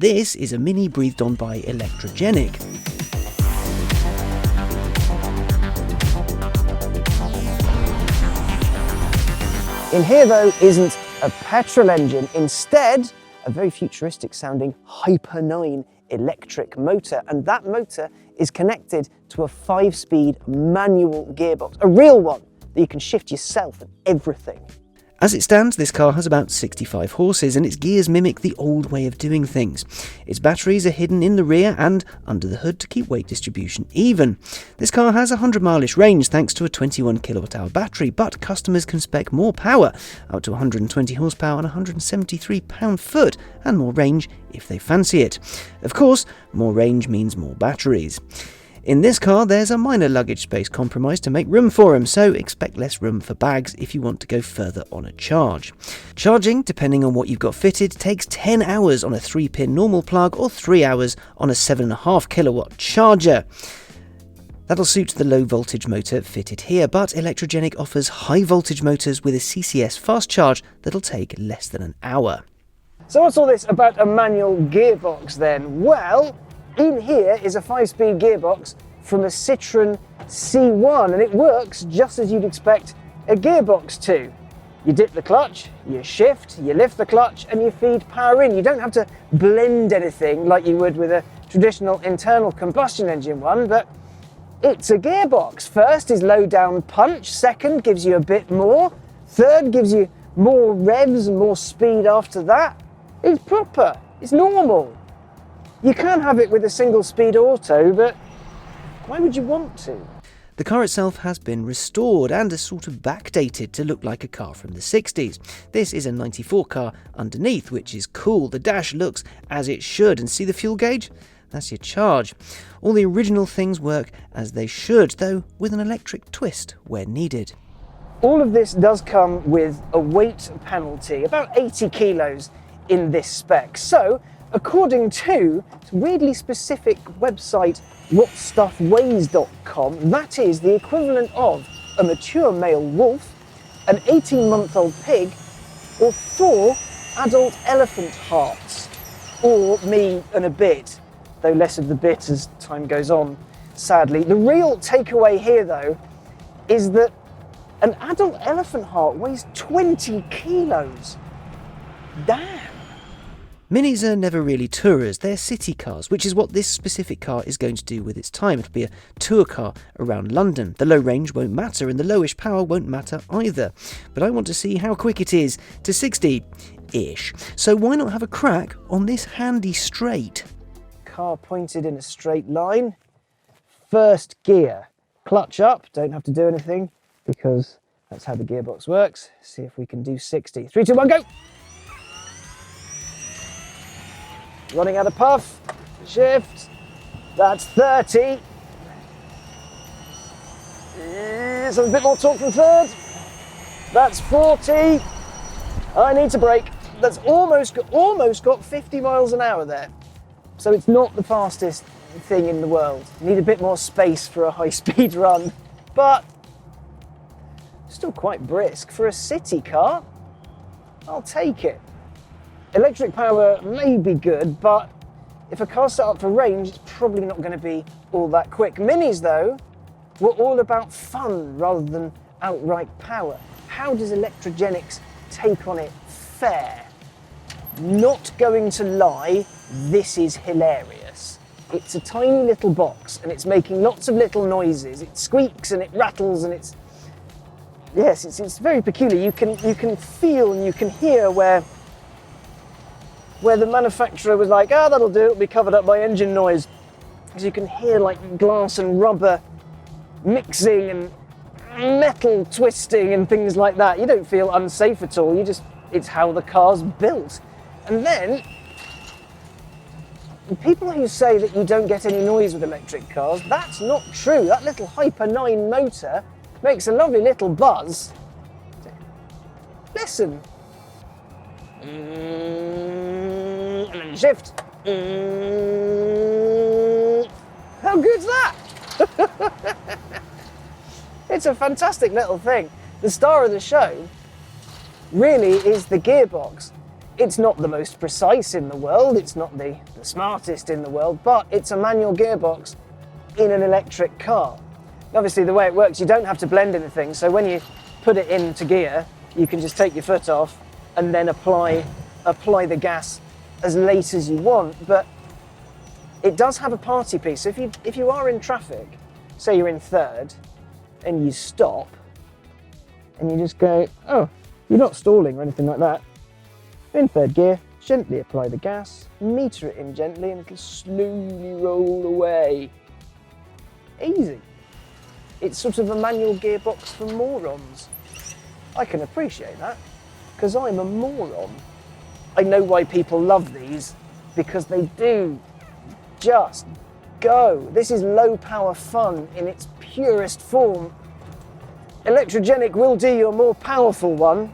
This is a Mini breathed on by Electrogenic. In here though isn't a petrol engine, instead a very futuristic sounding Hyper 9 electric motor, and that motor is connected to a 5-speed manual gearbox, a real one that you can shift yourself and everything. As it stands, this car has about 65 horses and its gears mimic the old way of doing things. Its batteries are hidden in the rear and under the hood to keep weight distribution even. This car has a 100-mile-ish range thanks to a 21 kWh battery, but customers can spec more power, up to 120 horsepower and 173 pound-foot, and more range if they fancy it. Of course, more range means more batteries. In this car, there's a minor luggage space compromise to make room for them, so expect less room for bags if you want to go further on a charge. Charging, depending on what you've got fitted, takes 10 hours on a 3-pin normal plug or 3 hours on a 7.5 kilowatt charger. That'll suit the low voltage motor fitted here, but Electrogenic offers high voltage motors with a CCS fast charge that'll take less than an hour. So what's all this about a manual gearbox then? Well, in here is a 5-speed gearbox from a Citroën C1, and it works just as you'd expect a gearbox to. You dip the clutch, you shift, you lift the clutch, and you feed power in. You don't have to blend anything like you would with a traditional internal combustion engine one, but it's a gearbox. First is low down punch, second gives you a bit more, third gives you more revs and more speed after that. It's proper, it's normal. You can have it with a single-speed auto, but why would you want to? The car itself has been restored and is sort of backdated to look like a car from the 60s. This is a 94 car underneath, which is cool. The dash looks as it should, and see the fuel gauge? That's your charge. All the original things work as they should, though with an electric twist where needed. All of this does come with a weight penalty, about 80 kilos in this spec. So, according to a weirdly specific website, whatstuffweighs.com, that is the equivalent of a mature male wolf, an 18-month-old pig, or 4 adult elephant hearts, or me and a bit, though less of the bit as time goes on, sadly. The real takeaway here, though, is that an adult elephant heart weighs 20 kilos. Damn. Minis are never really tourers, they're city cars, which is what this specific car is going to do with its time. It'll be a tour car around London. The low range won't matter and the lowish power won't matter either. But I want to see how quick it is to 60-ish. So why not have a crack on this handy straight? Car pointed in a straight line. First gear. Clutch up, don't have to do anything because that's how the gearbox works. See if we can do 60. 3, 2, 1, go! Running out of puff, shift, that's 30. So a bit more torque from third, that's 40. I need to brake. That's almost got 50 miles an hour there. So it's not the fastest thing in the world. Need a bit more space for a high-speed run, but still quite brisk. For a city car, I'll take it. Electric power may be good, but if a car's set up for range, it's probably not going to be all that quick. Minis, though, were all about fun rather than outright power. How does Electrogenic's take on it fare? Not going to lie, this is hilarious. It's a tiny little box, and it's making lots of little noises. It squeaks and it rattles, and it's very peculiar. You can feel and you can hear where the manufacturer was like, that'll do, it'll be covered up by engine noise. Because you can hear like glass and rubber mixing and metal twisting and things like that. You don't feel unsafe at all, it's how the car's built. And then, people who say that you don't get any noise with electric cars, that's not true. That little Hyper 9 motor makes a lovely little buzz. Listen. And then shift. How good's that? It's a fantastic little thing. The star of the show really is the gearbox. It's not the most precise in the world, it's not the smartest in the world, but it's a manual gearbox in an electric car. Obviously, the way it works, you don't have to blend anything, so when you put it into gear, you can just take your foot off and then apply the gas as late as you want. But it does have a party piece. So if you are in traffic, say you're in third, and you stop, and you just go, oh, you're not stalling or anything like that. In third gear, gently apply the gas, meter it in gently, and it'll slowly roll away. Easy. It's sort of a manual gearbox for morons. I can appreciate that, because I'm a moron. I know why people love these, because they do just go. This is low power fun in its purest form. Electrogenic will do you a more powerful one,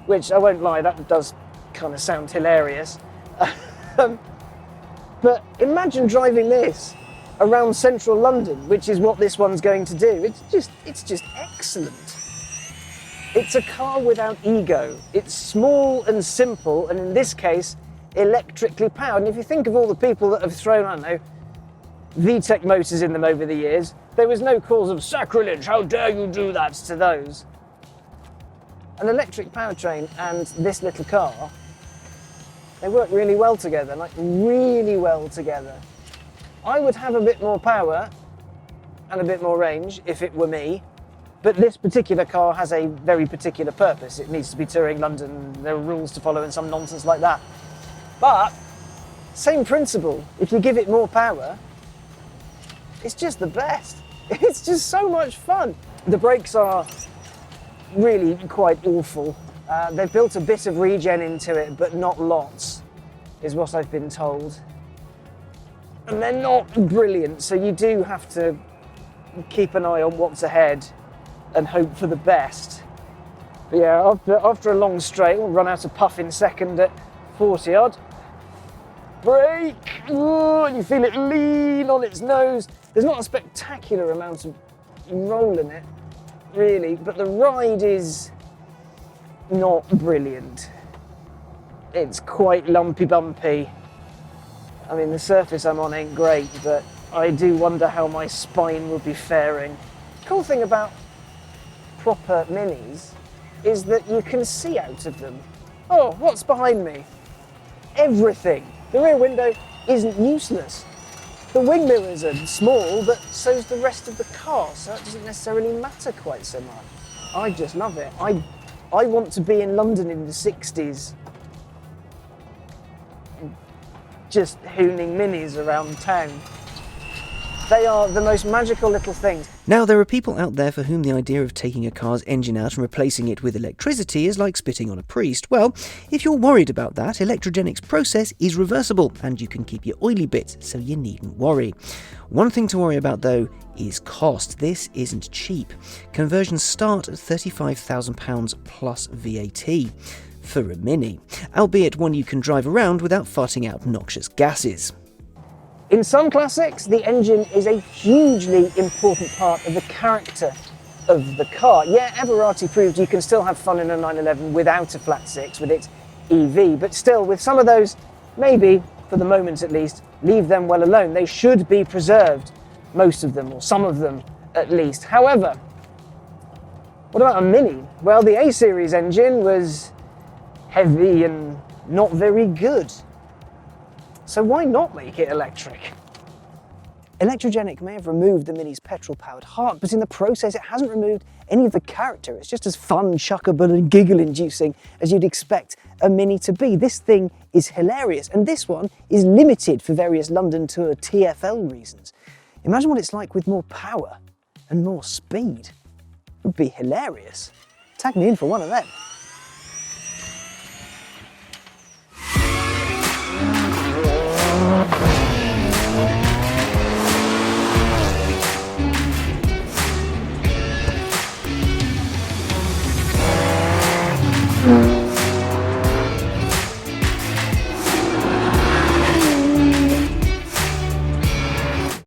which I won't lie, that does kind of sound hilarious. But imagine driving this around central London, which is what this one's going to do. It's just excellent. It's a car without ego. It's small and simple, and in this case, electrically powered. And if you think of all the people that have thrown, I don't know, VTEC motors in them over the years, there was no cause of sacrilege, how dare you do that to those. An electric powertrain and this little car, they work really well together, like really well together. I would have a bit more power and a bit more range if it were me, but this particular car has a very particular purpose. It needs to be touring London, there are rules to follow and some nonsense like that. But, same principle, if you give it more power, it's just the best. It's just so much fun. The brakes are really quite awful. They've built a bit of regen into it, but not lots, is what I've been told. And they're not brilliant, so you do have to keep an eye on what's ahead and hope for the best. But yeah, after a long straight, we'll run out of puff in second at 40 odd. Brake! Ooh, and you feel it lean on its nose. There's not a spectacular amount of roll in it, really, but the ride is not brilliant. It's quite lumpy bumpy. I mean, the surface I'm on ain't great, but I do wonder how my spine will be faring. The cool thing about proper minis is that you can see out of them. Oh, what's behind me? Everything. The rear window isn't useless. The wing mirrors are small, but so's the rest of the car, so that doesn't necessarily matter quite so much. I just love it. I want to be in London in the 60s, just hooning minis around town. They are the most magical little things. Now, there are people out there for whom the idea of taking a car's engine out and replacing it with electricity is like spitting on a priest. Well, if you're worried about that, Electrogenic's process is reversible, and you can keep your oily bits, so you needn't worry. One thing to worry about, though, is cost. This isn't cheap. Conversions start at £35,000 plus VAT for a Mini, albeit one you can drive around without farting out noxious gases. In some classics, the engine is a hugely important part of the character of the car. Yeah, Everati proved you can still have fun in a 911 without a flat six with its EV, but still, with some of those, maybe, for the moment at least, leave them well alone. They should be preserved, most of them, or some of them at least. However, what about a Mini? Well, the A-Series engine was heavy and not very good. So why not make it electric? Electrogenic may have removed the Mini's petrol-powered heart, but in the process it hasn't removed any of the character. It's just as fun, chuckable and giggle-inducing as you'd expect a Mini to be. This thing is hilarious, and this one is limited for various London Tour TFL reasons. Imagine what it's like with more power and more speed. It would be hilarious. Tag me in for one of them.